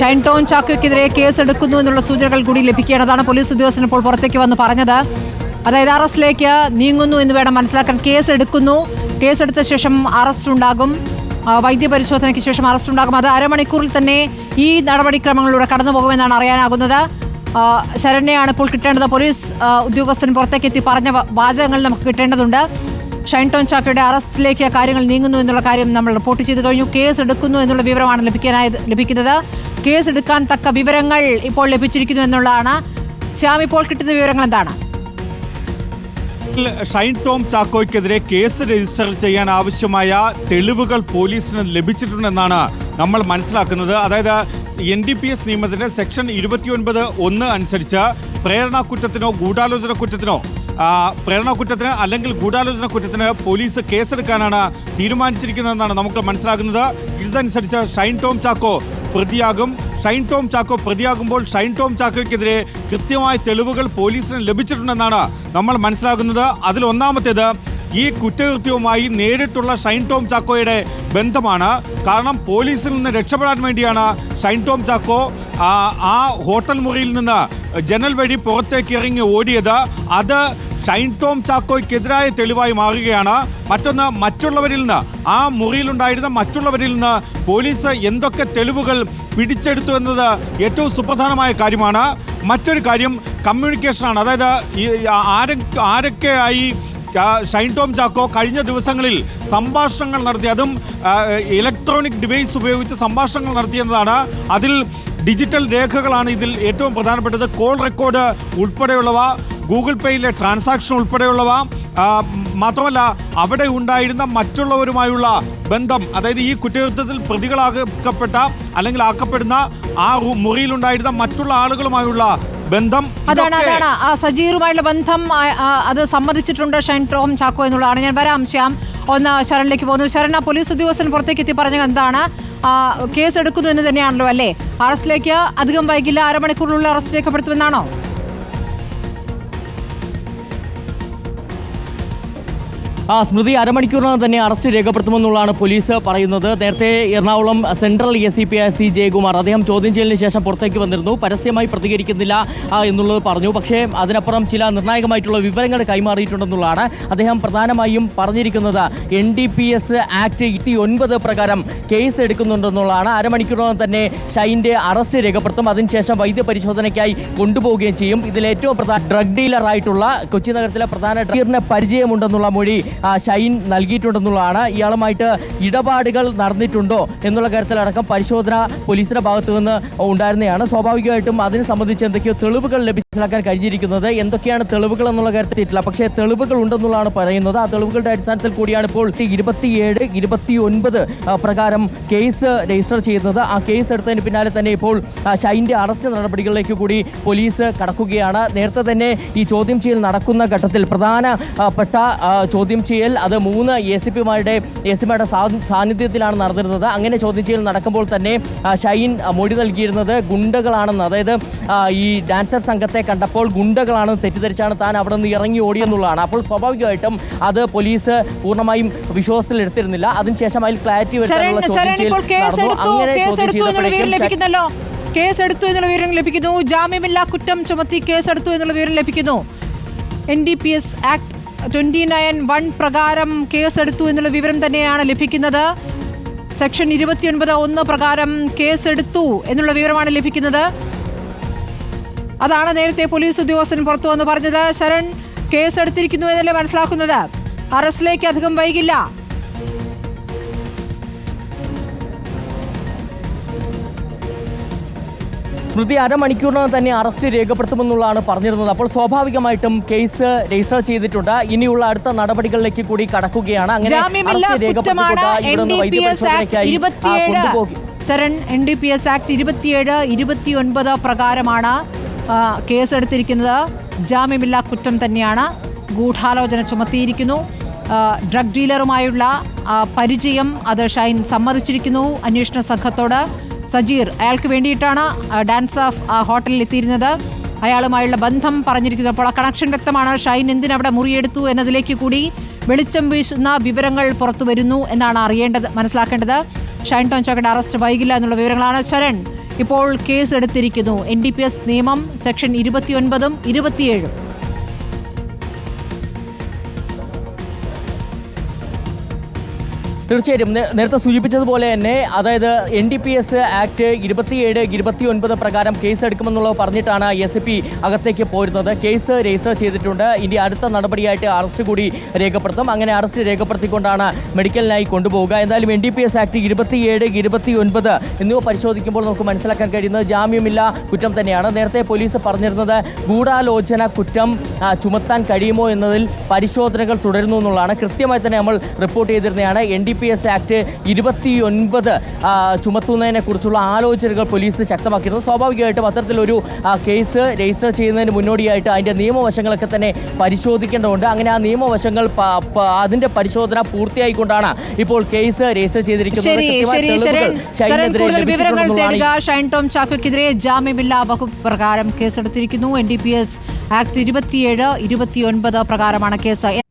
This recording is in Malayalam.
ഷൈൻ ടോം ചാക്കോയ്ക്കെതിരെ കേസെടുക്കുന്നു എന്നുള്ള സൂചനകൾ കൂടി ലഭിക്കുകയാണ്. അതാണ് പോലീസ് ഉദ്യോഗസ്ഥൻ ഇപ്പോൾ പുറത്തേക്ക് വന്ന് പറഞ്ഞത്. അതായത് അറസ്റ്റിലേക്ക് നീങ്ങുന്നു എന്ന് വേണം മനസ്സിലാക്കാൻ. കേസെടുത്ത ശേഷം അറസ്റ്റ് ഉണ്ടാകും, വൈദ്യപരിശോധനയ്ക്ക് ശേഷം അറസ്റ്റ് ഉണ്ടാകും. അത് അരമണിക്കൂറിൽ തന്നെ ഈ നടപടിക്രമങ്ങളിലൂടെ കടന്നു പോകുമെന്നാണ് അറിയാനാകുന്നത്. ശരണ്യയാണ് ഇപ്പോൾ കിട്ടേണ്ടത്. പോലീസ് ഉദ്യോഗസ്ഥൻ പുറത്തേക്ക് എത്തി പറഞ്ഞ വാചകങ്ങൾ നമുക്ക് കിട്ടേണ്ടതുണ്ട്. ഷൈൻ ടോം ചാക്കോയുടെ അറസ്റ്റിലേക്ക് കാര്യങ്ങൾ നീങ്ങുന്നു എന്നുള്ള കാര്യം നമ്മൾ റിപ്പോർട്ട് ചെയ്തു കഴിഞ്ഞു. കേസ് എടുക്കുന്നു എന്നുള്ള വിവരമാണ് ലഭിക്കുന്നത്. കേസ് എടുക്കാൻ തക്ക വിവരങ്ങൾ ഇപ്പോൾ ലഭിച്ചിരിക്കുന്നു എന്നുള്ളതാണ്. ശ്യാം, ഇപ്പോൾ കിട്ടുന്ന വിവരങ്ങൾ എന്താണ്? ഷൈൻ ടോം ചാക്കോയ്ക്കെതിരെ കേസ് രജിസ്റ്റർ ചെയ്യാൻ ആവശ്യമായ തെളിവുകൾ പോലീസിന് ലഭിച്ചിട്ടുണ്ടെന്നാണ് നമ്മൾ മനസ്സിലാക്കുന്നത്. അതായത് NDPS നിയമത്തിന്റെ സെക്ഷൻ 29(1) അനുസരിച്ച് പ്രേരണാക്കുറ്റത്തിനോ ഗൂഢാലോചന കുറ്റത്തിനോ പ്രേരണാക്കുറ്റത്തിന് അല്ലെങ്കിൽ ഗൂഢാലോചന കുറ്റത്തിന് പോലീസ് കേസെടുക്കാനാണ് തീരുമാനിച്ചിരിക്കുന്നതെന്നാണ് നമുക്ക് മനസ്സിലാക്കുന്നത്. ഇതനുസരിച്ച് ഷൈൻ ടോം ചാക്കോ പ്രതിയാകും. ഷൈൻ ടോം ചാക്കോ പ്രതിയാകുമ്പോൾ ഷൈൻ ടോം ചാക്കോയ്ക്കെതിരെ കൃത്യമായ തെളിവുകൾ പോലീസിന് ലഭിച്ചിട്ടുണ്ടെന്നാണ് നമ്മൾ മനസ്സിലാക്കുന്നത്. അതിൽ ഒന്നാമത്തേത് ഈ കുറ്റകൃത്യവുമായി നേരിട്ടുള്ള ഷൈൻ ടോം ചാക്കോയുടെ ബന്ധമാണ്. കാരണം പോലീസിൽ നിന്ന് രക്ഷപ്പെടാൻ വേണ്ടിയാണ് ഷൈൻ ടോം ചാക്കോ ആ ഹോട്ടൽ മുറിയിൽ നിന്ന് ജനൽ വഴി പുറത്തേക്ക് ഇറങ്ങി ഓടിയത്. അത് ഷൈൻ ടോം ചാക്കോയ്ക്കെതിരായ തെളിവായി മാറുകയാണ്. മറ്റൊന്ന്, മറ്റുള്ളവരിൽ നിന്ന്, ആ മുറിയിലുണ്ടായിരുന്ന മറ്റുള്ളവരിൽ നിന്ന് പോലീസ് എന്തൊക്കെ തെളിവുകൾ പിടിച്ചെടുത്തു എന്നത് ഏറ്റവും സുപ്രധാനമായ കാര്യമാണ്. മറ്റൊരു കാര്യം കമ്മ്യൂണിക്കേഷനാണ്. അതായത് ആരൊക്കെയായി ഷൈൻ ടോം ചാക്കോ കഴിഞ്ഞ ദിവസങ്ങളിൽ സംഭാഷണങ്ങൾ നടത്തി, അതും ഇലക്ട്രോണിക് ഡിവൈസ് ഉപയോഗിച്ച് സംഭാഷണങ്ങൾ നടത്തിയെന്നതാണ്. അതിൽ ഡിജിറ്റൽ രേഖകളാണ് ഇതിൽ ഏറ്റവും പ്രധാനപ്പെട്ടത്. കോൾ റെക്കോർഡ് ഉൾപ്പെടെയുള്ളവ, ഗൂഗിൾ പേയിലെ ട്രാൻസാക്ഷൻ ഉൾപ്പെടെയുള്ളവ, മാത്രമല്ല അവിടെ ഉണ്ടായിരുന്ന മറ്റുള്ളവരുമായുള്ള ബന്ധം, അതായത് ഈ കുറ്റകൃത്യത്തിൽ പ്രതികളാക്കപ്പെട്ട അല്ലെങ്കിൽ ആക്കപ്പെടുന്ന ആ മുറിയിലുണ്ടായിരുന്ന മറ്റുള്ള ആളുകളുമായുള്ള ബന്ധം, അതാണ് ആ സജീറുമായുള്ള ബന്ധം അത് സമ്മതിച്ചിട്ടുണ്ട് ഷൈൻ ടോം ചാക്കോ എന്നുള്ളതാണ്. ഞാൻ വരാം ശ്യാം. ഒന്ന് ശരണിലേക്ക് പോകുന്നു. ശരണ, പോലീസ് ഉദ്യോഗസ്ഥൻ പുറത്തേക്ക് എത്തി പറഞ്ഞത് എന്താണ്? കേസ് എടുക്കുന്നു എന്ന് തന്നെയാണല്ലോ അല്ലേ? അറസ്റ്റിലേക്ക് അധികം വൈകില്ല, അരമണിക്കൂറിനുള്ള അറസ്റ്റ് രേഖപ്പെടുത്തുമെന്നാണോ? സ്മൃതി, അരമണിക്കൂറിനകം തന്നെ അറസ്റ്റ് രേഖപ്പെടുത്തുമെന്നുള്ളതാണ് പോലീസ് പറയുന്നത്. നേരത്തെ Ernakulam central ACP C Jayakumar അദ്ദേഹം ചോദ്യം ചെയ്യലിന് ശേഷം പുറത്തേക്ക് വന്നിരുന്നു. പരസ്യമായി പ്രതികരിക്കുന്നില്ല എന്നുള്ളത് പറഞ്ഞു. പക്ഷേ അതിനപ്പുറം ചില നിർണായകമായിട്ടുള്ള വിവരങ്ങൾ കൈമാറിയിട്ടുണ്ടെന്നുള്ളതാണ് അദ്ദേഹം പ്രധാനമായും പറഞ്ഞിരിക്കുന്നത്. NDPS ആക്ട് 29 പ്രകാരം കേസ് എടുക്കുന്നുണ്ടെന്നുള്ളതാണ്. അരമണിക്കൂറിനകം തന്നെ ഷൈൻ്റെ അറസ്റ്റ് രേഖപ്പെടുത്തും. അതിനുശേഷം വൈദ്യപരിശോധനയ്ക്കായി കൊണ്ടുപോവുകയും ചെയ്യും. ഇതിലേറ്റവും പ്രധാന ഡ്രഗ് ഡീലറായിട്ടുള്ള കൊച്ചി നഗരത്തിലെ പ്രധാന ഡ്രഗീറിന് പരിചയമുണ്ടെന്നുള്ള മൊഴി ഷൈൻ നൽകിയിട്ടുണ്ടെന്നുള്ളതാണ്. ഇയാളുമായിട്ട് ഇടപാടുകൾ നടന്നിട്ടുണ്ടോ എന്നുള്ള കാര്യത്തിലടക്കം പരിശോധന പോലീസിന്റെ ഭാഗത്തു നിന്ന് ഉണ്ടായിരുന്നതാണ്. സ്വാഭാവികമായിട്ടും അതിനെ സംബന്ധിച്ച് എന്തൊക്കെയോ തെളിവുകൾ മനസ്സിലാക്കാൻ കഴിഞ്ഞിരിക്കുന്നത്. എന്തൊക്കെയാണ് തെളിവുകൾ എന്നുള്ള കാര്യത്തിലില്ല, പക്ഷേ തെളിവുകൾ ഉണ്ടെന്നുള്ളതാണ് പറയുന്നത്. ആ തെളിവുകളുടെ അടിസ്ഥാനത്തിൽ കൂടിയാണ് ഇപ്പോൾ 27, 29 പ്രകാരം കേസ് രജിസ്റ്റർ ചെയ്യുന്നത്. ആ കേസ് എടുത്തതിന് പിന്നാലെ തന്നെ ഇപ്പോൾ ഷൈൻ്റെ അറസ്റ്റ് നടപടികളിലേക്ക് കൂടി പോലീസ് കടക്കുകയാണ്. നേരത്തെ തന്നെ ഈ ചോദ്യം ചെയ്യൽ നടക്കുന്ന ഘട്ടത്തിൽ പ്രധാനപ്പെട്ട ചോദ്യം ചെയ്യൽ അത് 3 ACPമാരുടെ സാന്നിധ്യത്തിലാണ് നടന്നിരുന്നത്. അങ്ങനെ ചോദ്യം ചെയ്യൽ നടക്കുമ്പോൾ തന്നെ ഷൈൻ മൊഴി നൽകിയിരുന്നത് ഗുണ്ടകളാണെന്ന്, അതായത് ഈ ഡാൻസർ സംഘത്തെ കണ്ടപ്പോൾ ഗുണ്ടകളാണെന്ന് തെറ്റിദ്ധരിച്ചാണ് താൻ അവിടെ നിന്ന് ഇറങ്ങി ഓടിയെന്നുള്ളതാണ്. അപ്പോൾ സ്വാഭാവികമായിട്ടും അത് പോലീസ് പൂർണ്ണമായും വിശ്വാസത്തിൽ എടുത്തിരുന്നില്ല. അതിനുശേഷം അതിൽ ക്ലാരിറ്റി വരുത്താനുള്ള ചോദ്യം ചെയ്യൽ നടന്നു. അങ്ങനെ ചോദ്യം ചെയ്തപ്പോഴേക്കും കേസെടുത്തു എന്നുള്ള വിവരം ലഭിക്കുന്നു. ജാമ്യമില്ലാ കുറ്റം ചുമത്തി കേസെടുത്തു എന്നുള്ള വിവരം ലഭിക്കുന്നു. NDPS ആക്ട് 29(1) പ്രകാരം കേസെടുത്തു എന്നുള്ള വിവരം തന്നെയാണ് ലഭിക്കുന്നത്. സെക്ഷൻ 29(1) പ്രകാരം കേസെടുത്തു എന്നുള്ള വിവരമാണ് ലഭിക്കുന്നത്. അതാണ് നേരത്തെ പോലീസ് ഉദ്യോഗസ്ഥൻ പുറത്തു വന്ന് പറഞ്ഞത്. ശരൺ, കേസെടുത്തിരിക്കുന്നു എന്നല്ലേ മനസ്സിലാക്കുന്നത്? അറസ്റ്റിലേക്ക് അധികം വൈകില്ല. സ്മൃതി, അരമണിക്കൂറിനകം തന്നെ അറസ്റ്റ് രേഖപ്പെടുത്തുമെന്നുള്ളതാണ് പറഞ്ഞിരുന്നത്. അപ്പോൾ സ്വാഭാവികമായിട്ടും കേസ് രജിസ്റ്റർ ചെയ്തിട്ടുണ്ട്. ഇനിയുള്ള അടുത്ത നടപടികളിലേക്ക് കൂടി കടക്കുകയാണ്. അങ്ങനെ NDPS ആക്ട് 27, 29 പ്രകാരമാണ് കേസെടുത്തിരിക്കുന്നത്. ജാമ്യമില്ലാ കുറ്റം തന്നെയാണ്. ഗൂഢാലോചന ചുമത്തിയിരിക്കുന്നു. ഡ്രഗ് ഡീലറുമായുള്ള പരിചയം അത് ഷൈൻ സമ്മതിച്ചിരിക്കുന്നു അന്വേഷണ സംഘത്തോട്. സജീർ, അയാൾക്ക് വേണ്ടിയിട്ടാണ് ഡാൻസ് ഓഫ് ഹോട്ടലിൽ എത്തിയിരുന്നത്. അയാളുമായുള്ള ബന്ധം പറഞ്ഞിരിക്കുന്നു. അപ്പോൾ ആ കണക്ഷൻ വ്യക്തമാണ്. ഷൈൻ എന്തിനവിടെ മുറിയെടുത്തു എന്നതിലേക്ക് കൂടി വെളിച്ചം വീശുന്ന വിവരങ്ങൾ പുറത്തു വരുന്നു എന്നാണ് മനസ്സിലാക്കേണ്ടത്. ഷൈൻ ടോം ചാക്കോയുടെ അറസ്റ്റ് വൈകില്ല എന്നുള്ള വിവരങ്ങളാണ്. ശരൺ, ഇപ്പോൾ കേസ് എടുത്തിരിക്കുന്നു. NDPS നിയമം സെക്ഷൻ 29-ഉം 27-ഉം. തീർച്ചയായും നേരത്തെ സൂചിപ്പിച്ചതുപോലെ തന്നെ അതായത് NDPS ആക്ട് 27, 29 പ്രകാരം കേസ് എടുക്കുമെന്നുള്ളത് പറഞ്ഞിട്ടാണ് SCP അകത്തേക്ക് പോരുന്നത്. കേസ് രജിസ്റ്റർ ചെയ്തിട്ടുണ്ട്. ഇനി അടുത്ത നടപടിയായിട്ട് അറസ്റ്റ് കൂടി രേഖപ്പെടുത്തും. അങ്ങനെ അറസ്റ്റ് രേഖപ്പെടുത്തിക്കൊണ്ടാണ് മെഡിക്കലിനായി കൊണ്ടുപോവുക. എന്തായാലും NDPS ആക്ട് 27, 29 എന്നിവ പരിശോധിക്കുമ്പോൾ നമുക്ക് മനസ്സിലാക്കാൻ കഴിയുന്നത് ജാമ്യമില്ല കുറ്റം തന്നെയാണ്. നേരത്തെ പോലീസ് പറഞ്ഞിരുന്നത് ഗൂഢാലോചന കുറ്റം ചുമത്താൻ കഴിയുമോ എന്നതിൽ പരിശോധനകൾ തുടരുന്നു എന്നുള്ളതാണ്. കൃത്യമായി തന്നെ നമ്മൾ റിപ്പോർട്ട് ചെയ്തിരുന്നതാണ്. NDPS ആക്ട് 29 ചുമത്തുന്നതിനെ കുറിച്ചുള്ള ആലോചനകൾ പോലീസ് ശക്തമാക്കിയിരുന്നു. സ്വാഭാവികമായിട്ടും അത്തരത്തിലൊരു കേസ് രജിസ്റ്റർ ചെയ്യുന്നതിന് മുന്നോടിയായിട്ട് അതിൻ്റെ നിയമവശങ്ങളൊക്കെ തന്നെ പരിശോധിക്കേണ്ടതുണ്ട്. അങ്ങനെ ആ നിയമവശങ്ങൾ അതിൻ്റെ പരിശോധന പൂർത്തിയായിക്കൊണ്ടാണ് ഇപ്പോൾ കേസ് രജിസ്റ്റർ ചെയ്തിരിക്കുന്നത്. ഷൈൻ ടോം ചാക്കോയ്ക്കെതിരെ ജാമ്യമില്ലാ വകുപ്പ് പ്രകാരം കേസെടുത്തിരിക്കുന്നു. NDPS ആക്ട് 27, 29 പ്രകാരമാണ് കേസ്.